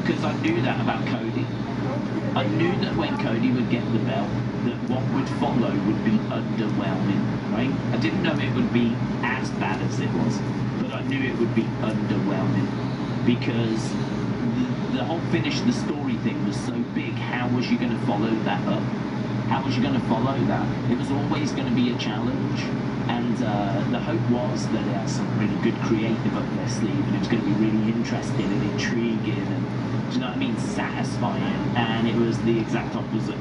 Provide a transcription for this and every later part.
because I knew that about Cody. I knew that when Cody would get the belt, that what would follow would be underwhelming, right? I didn't know it would be as bad as it was, but I knew it would be underwhelming because the whole finish the story thing was so big. How was you going to follow that up? How was you going to follow that? It was always going to be a challenge, and the hope was that it had some really good creative up their sleeve, and it was going to be really interesting and intriguing, and do you know what I mean, satisfying. And it was the exact opposite.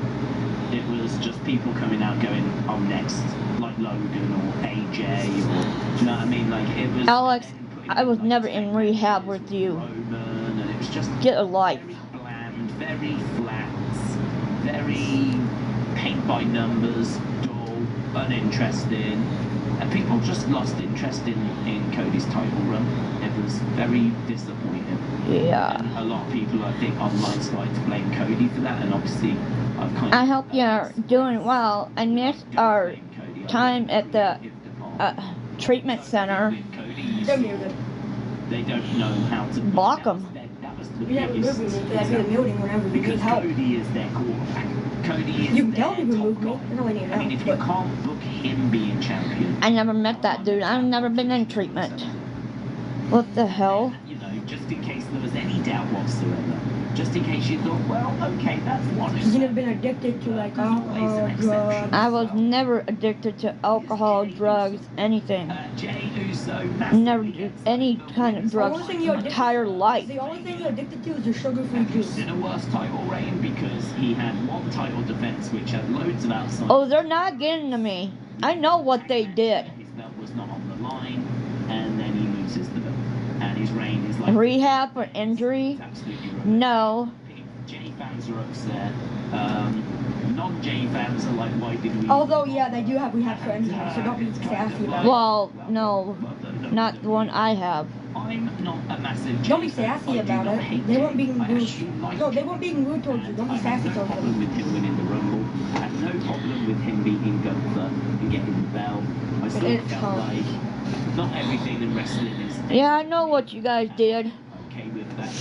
It was just people coming out going, "I'm next," like Logan or AJ, or do you know what I mean? Like it was. Alex, I was never in rehab with you. Roman, and it was just get a life. Very bland, very flat, very paint by numbers, dull, uninteresting, and people just lost interest in Cody's title run. It was very disappointing. Yeah. And a lot of people, I think, online started to blame Cody for that, and obviously I've kind of... I hope you're doing well. I missed our time at the treatment center. They don't know how to block them. That was the biggest. Because Cody is their quarterback. Cody is you can tell people move me. I mean, if you can't book him being champion... I never met that dude. I've never been in treatment. What the hell? You know, just in case there was any doubt whatsoever. Just in case you thought, well, okay, that's one. You've never been addicted to like alcohol, drugs. I was never addicted to alcohol, drugs, anything. Jey Uso, never did any kind of drugs my entire life. The only thing you're addicted to is your sugar-free juice. In a worse title reign because he had one title defense which had loads of outside. Oh, they're not getting to me. I know what they did. His belt was not on the line, and then he loses the belt. And his reign is like... Rehab for injury? No. Jey fans are upset. Non-Jey fans are like, why did we... Although, yeah, they do have rehab for injury, so don't be sassy about it. Well, no. Not the one I have. I'm not a massive... Don't be sassy about it. They weren't being rude. No, they weren't being rude towards you. Don't be sassy towards them. I had no problem with him winning the Rumble. I had no problem with him beating Gunther and getting the belt. I still felt like not everything in wrestling is... Yeah, I know what you guys did. Okay with that.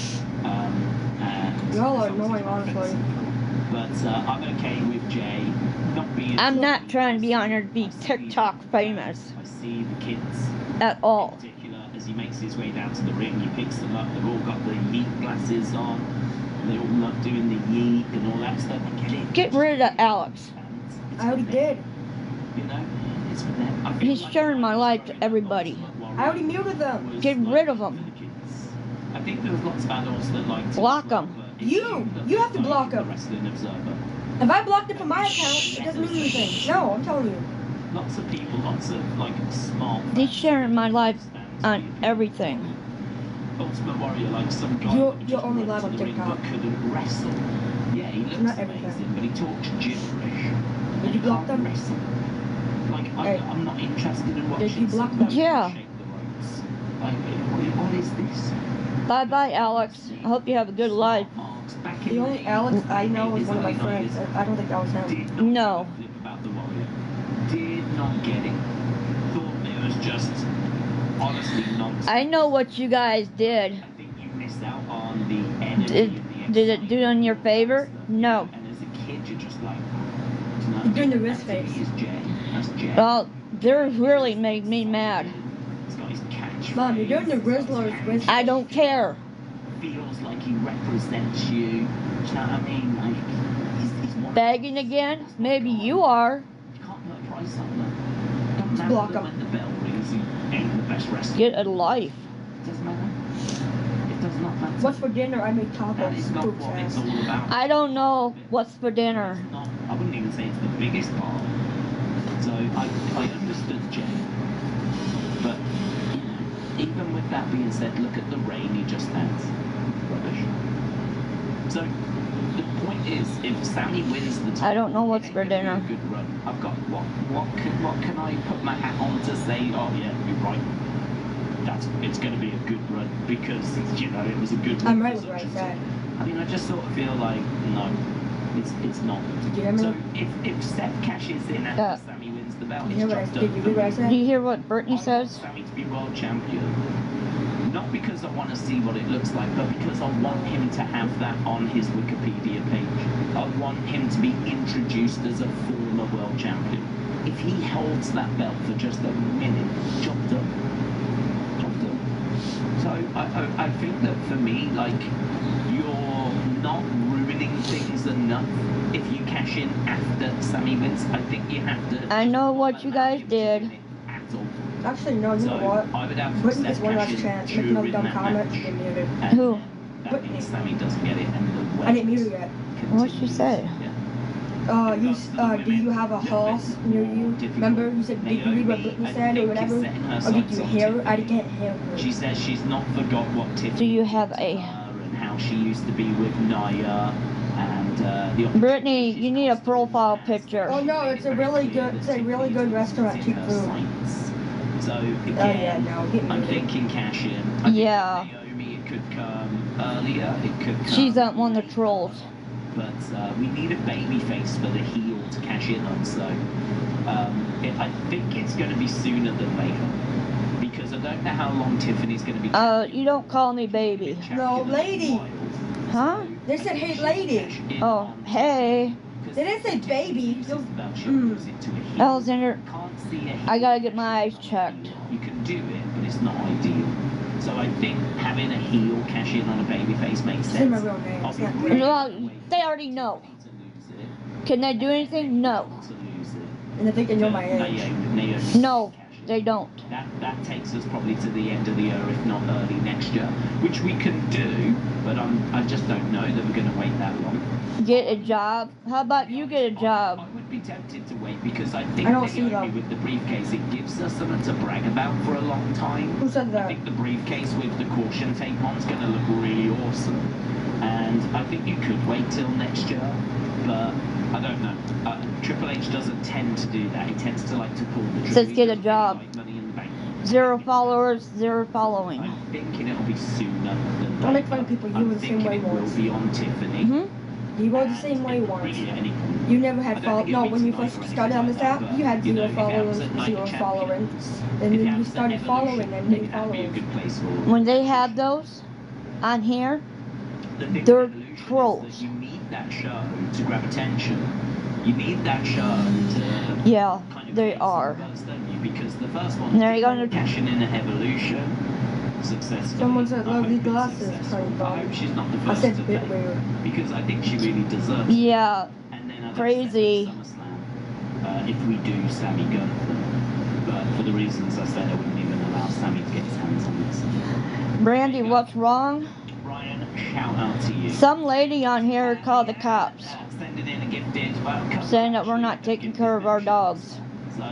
Y'all are annoying, honestly. But I'm okay with Jey not being... I'm not trying to be on here to be TikTok famous. I see the kids... At all. In particular, as he makes his way down to the ring, he picks them up. They've all got the yeet glasses on. They all love doing the yeet and all that stuff. Get rid of that Alex. I already did. You know, it's for them. He's sharing my life to everybody. I already muted them. Get rid of them. I think there was lots of adults that liked to block them. You have to block them. If I blocked it from my account, it doesn't mean anything. No, I'm telling you. Lots of people, lots of like smart. He's sharing my life on everything. Ultimate Warrior, like some guy. You're only live on TikTok. Couldn't wrestle. Yeah, he looks not amazing, but he talks gibberish. Did you block them? Wrestle. Like I'm not interested in watching. Did you block them? Yeah. Like, what is this? Bye bye, Alex. I hope you have a good life. The only Alex I know is one of my friends. I don't think that was him. No. Did not get it. Thought it was just honestly nonsense. I know what you guys did. I think you missed out on the energy. Did it do it in your favor? No. And as a kid, you're just like, you're doing the wrist face. That's Jey. Well, they really made me mad. Mom, you're doing the Rizzler's wrist face. I don't care. Feels like he represents you. Do you know what I mean? Like, he's begging again? Maybe you are. You can't put a price on that. Don't matter block him. when the bell rings, he ain't the best wrestler. Get a life. It doesn't matter. It does not matter. What's for dinner? I made tacos. That is not what it's all about. I don't know what's for dinner. I wouldn't even say it's the biggest part. So I understood Jey. But even with that being said, look at the reign he just had. Rubbish. So the point is, if Sammy wins the title, I don't know what's for dinner. Good run. I've got what can I put my hat on to say? Oh yeah, you're right. It's going to be a good run because it was a good run. I'm right with what I said. I mean, I just sort of feel like no, it's not. So if Seth cashes in after Sammy wins the belt, you hear what I said? Do you hear what Brittany says? Sammy to be world champion. Not because I want to see what it looks like, but because I want him to have that on his Wikipedia page. I want him to be introduced as a former world champion. If he holds that belt for just a minute, job done. Job done. So I think that for me, like, you're not ruining things enough if you cash in after Sammy wins. I think you have to. I know what you guys did. Actually, no, you know what? I would have Brittany gets one last chance. Make no dumb comment. You get muted. Who? That means Sammy doesn't get it. And the I didn't mute her yet. What'd she say? Do you have a horse near you? Remember, you said, did you read what Brittany said or whatever? Or did you hear her? I didn't hear her. She says she's not forgot what Tiffany Do you have a... and how she used to be with Naya and the... Brittany, you need a profile picture. Oh no, it's a really good restaurant, cheap food. So again, yeah, no, get I'm muted. thinking cash in. I Yeah. think Naomi, it could come earlier. It could come. She's one of the trolls. But we need a baby face for the heel to cash in on. So I think it's going to be sooner than later. Because I don't know how long Tiffany's going to be. You don't call me baby. No, lady. Huh? They said, hey, lady. Oh, hey. They didn't say baby. Alexander, I gotta get my eyes checked. You can do it, but it's not ideal. So I think having a heel cash in on a baby face makes Say sense. my real name. It's not I'll be good. Well, they already know. Can they do anything? No. And I think they know my age. No, they don't. That takes us probably to the end of the year, if not early next year, which we can do, but I just don't know that we're going to wait that long. Get a job? How about you get a job? I would be tempted to wait because I think I don't see Naomi that. with the briefcase, it gives us something to brag about for a long time. Who said I that? think the briefcase with the caution tape on is going to look really awesome. And I think you could wait till next year, but I don't know. Triple H doesn't tend to do that. He tends to like to pull the trigger. Says He get a doesn't job. like Money in the Bank. 0 followers, 0 following. I'm thinking it'll be sooner than Don't make fun of people. You were the same way it will once. be on Tiffany. Mm-hmm. You were the same way once. You never had followers. No, when you first started on this app, you had 0 followers, 0 following. And then you started following and new followers. When they have those on here, they're trolls. You need that show to grab attention. You need that show to Yeah, kind of they get some are. buzz, don't you? Because the first one, They're gonna cashing in a Evolution successfully. Someone said I lovely hope it's glasses, successful. Honey I Bun. hope she's not the I first said to a bit fail, weird. because I think she really deserves it. Yeah, And then I'd crazy. upset at SummerSlam, if we do Sammy Gunther. But for the reasons I said, I wouldn't even allow Sammy to get his hands on this. Brandy, what's wrong? Ryan, shout out to you. Some lady on here called the cops, Sending in a gifted welcome. saying that we're not taking care of our dogs. So,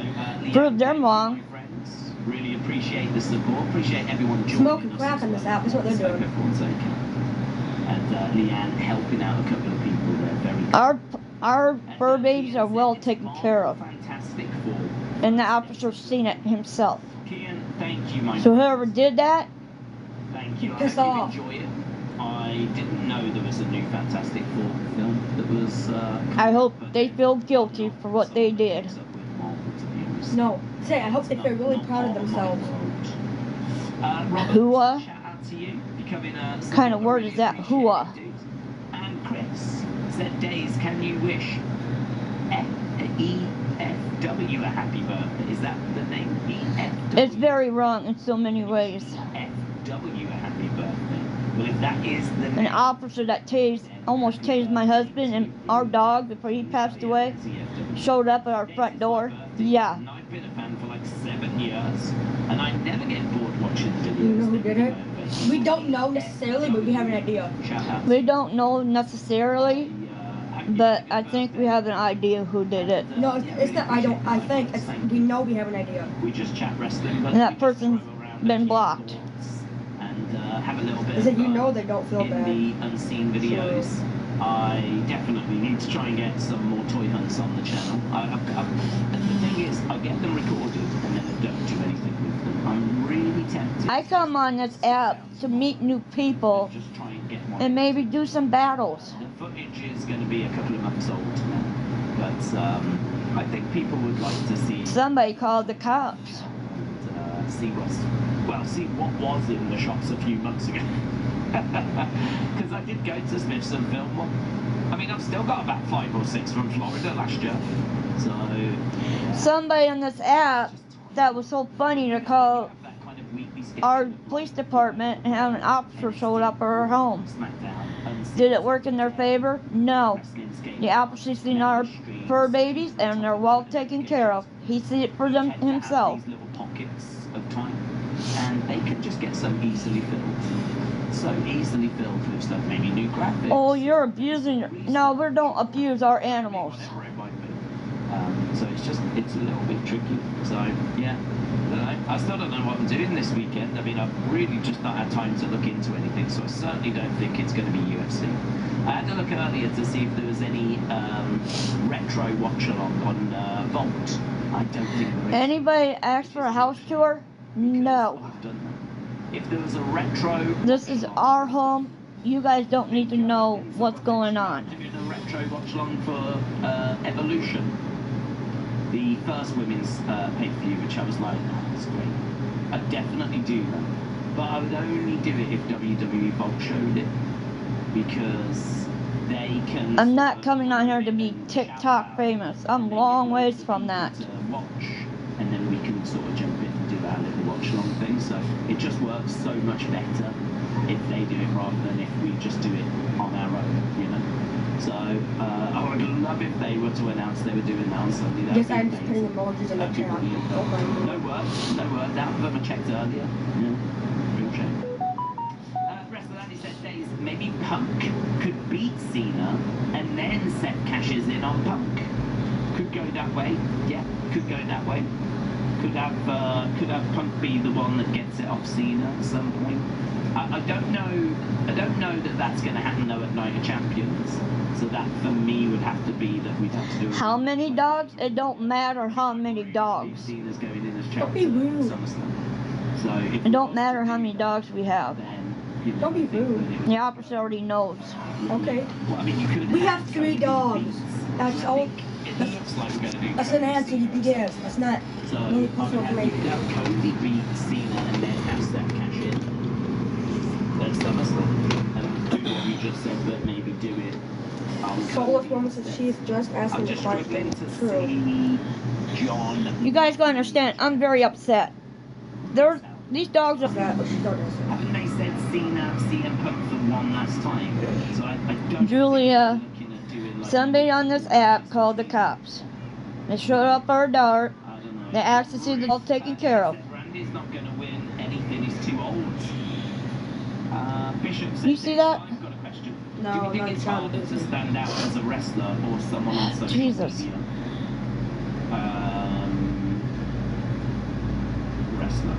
Prove them wrong. my friends, really appreciate the support. Appreciate everyone joining Smoking us crack as on this well. app is what they're Let's hope doing. everyone's okay. And Leanne helping out a couple of people there. Very good. Our fur babies are well taken care of, Fantastic form. and the officer's seen it himself. Kian, thank you, my So friend. whoever did that, Thank you. I Piss hope off. you enjoy it. I didn't know there was a new Fantastic Four film that was. I hope they feel guilty for what they did. No, say, I hope they feel really proud of themselves. Hooah? Shout out to you. Becoming a Kind of word is that, hooah? And Chris said, Days, can you wish EFW a happy birthday? Is that the name? EFW? It's very wrong in so many ways. EFW a happy birthday. Well, if that is the An name, officer that almost tased my husband and our dog before he passed away showed up at our front door. Yeah. And I've been a fan for like 7 years, and I never get bored watching videos. You know who did it? We don't know necessarily, but we have an idea. Shout out We don't know necessarily, but I think we have an idea who did it. No, it's not, I think, it's, we know we have an idea. We just chat wrestling, but And that we just person's throw around a been few blocked. thoughts and have a little bit Is of that you fun know they don't feel in bad. the unseen videos. I definitely need to try and get some more toy hunts on the channel. The thing is, I get them recorded and then I don't do anything with them. I'm really tempted. I come on this app to meet new people Just try and get one. and maybe do some battles. The footage is going to be a couple of months old now, but I think people would like to see Somebody called the cops. see what's Well, see what was in the shops a few months ago. Because I did go to Smith's and film one. I mean, I've still got about 5 or 6 from Florida last year. So, yeah. Somebody on this app that was so funny to call our police department and have an officer showed up at her home. Did it work in their favor? No. The officer's seen our fur babies and they're well taken care of. He see it for them himself. These little pockets of time, and they can just get so easily filled. So easily filled with stuff, maybe new graphics. Oh, you're abusing. No, we don't abuse our animals. So it's a little bit tricky. So yeah, I still don't know what I'm doing this weekend. I mean, I've really just not had time to look into anything, so I certainly don't think it's going to be UFC. I had to look earlier to see if there was any retro watch along on Vault. I don't think there is. Anybody asked for a house tour? No. If there was a retro, this is our home. You guys don't need to know what's going on. Doing a retro watch along for Evolution, the first women's pay-per-view, which I was like, oh, that's great. I'd definitely do that, but I would only do it if WWE Vault showed it, because they can. I'm not coming on here to be TikTok famous. I'm long ways from that. Watch, and then we can sort of jump in and do our little watch-along thing. So it just works so much better if they do it rather than if we just do it on our own, you know. So I would love if they were to announce they were doing that on Sunday. Yes, I'm just putting emojis in the chat. No word. That of them I checked earlier. Yeah, real check. Rest of that, he said days. Maybe Punk could beat Cena and then Seth cashes in on Punk. Could go that way. Yeah, could go that way. Could have Punk be the one that gets it off Cena at some point. I don't know that that's going to happen though at Night of Champions. So that for me would have to be that we'd have to do. How many dogs? It don't matter how many dogs. Cena's going in as champion. So it don't matter how many dogs we have. Don't be rude. The officer already knows. Okay. Well, I mean, you could we have 3 dogs. That's all. That's an answer you can give. That's not really personal information. You have Cody beat Cena and then have Seth cash in. That's SummerSlam. And do what you just said, but maybe do it. Soulless Woman says she's just asking the question. True. You guys gotta understand, I'm very upset. These dogs are. Haven't they said Cena, CM Punk for one last time? So I don't. Julia, somebody on this app called the cops. They showed up our door. They asked to see the dog taken care of. Randy's not going to win anything. He's too old. Bishop said, you see that? I've got a question. No, do you think it's harder to stand out as a wrestler or someone on social Jesus. media? Wrestler.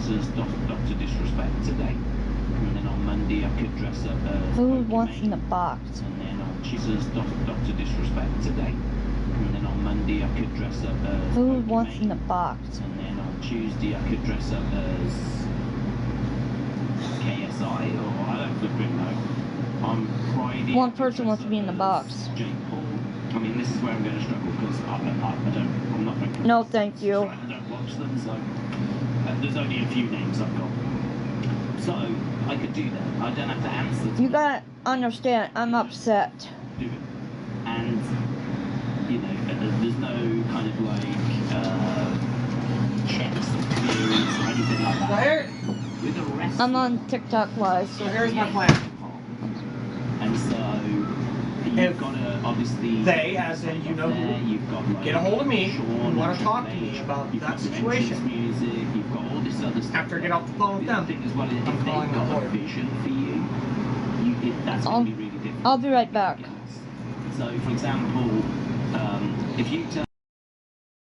Says Dr. Disrespect today. And then on Monday I could dress up as Food wants in the box. And then on Tuesday Dr. Disrespect today. And then on Monday I could dress up as Food wants in the box. And then on Tuesday I could dress up as KSI, or I don't flipping know. On Friday, one person wants to be in the box. Jake Paul. I mean, this is where I'm going to struggle because I'm not very. No, thank you. I don't watch them, so there's only a few names I've got. So I could do that. I don't have to answer. You gotta understand, I'm upset. Do it, and you know, there's no kind of like checks or clearance or anything like that. Where? I'm on TikTok Live. So here's my plan. And so you've got to obviously. They, as in you know who, you've got like, get a hold of me. Sean, You want to talk to me about that situation. Music, you've got all this other stuff. After I get off the phone with them, As well, if I'm they've calling got the a lawyer. vision for you, that's going to be really difficult. I'll be right back. So, for example, if you tell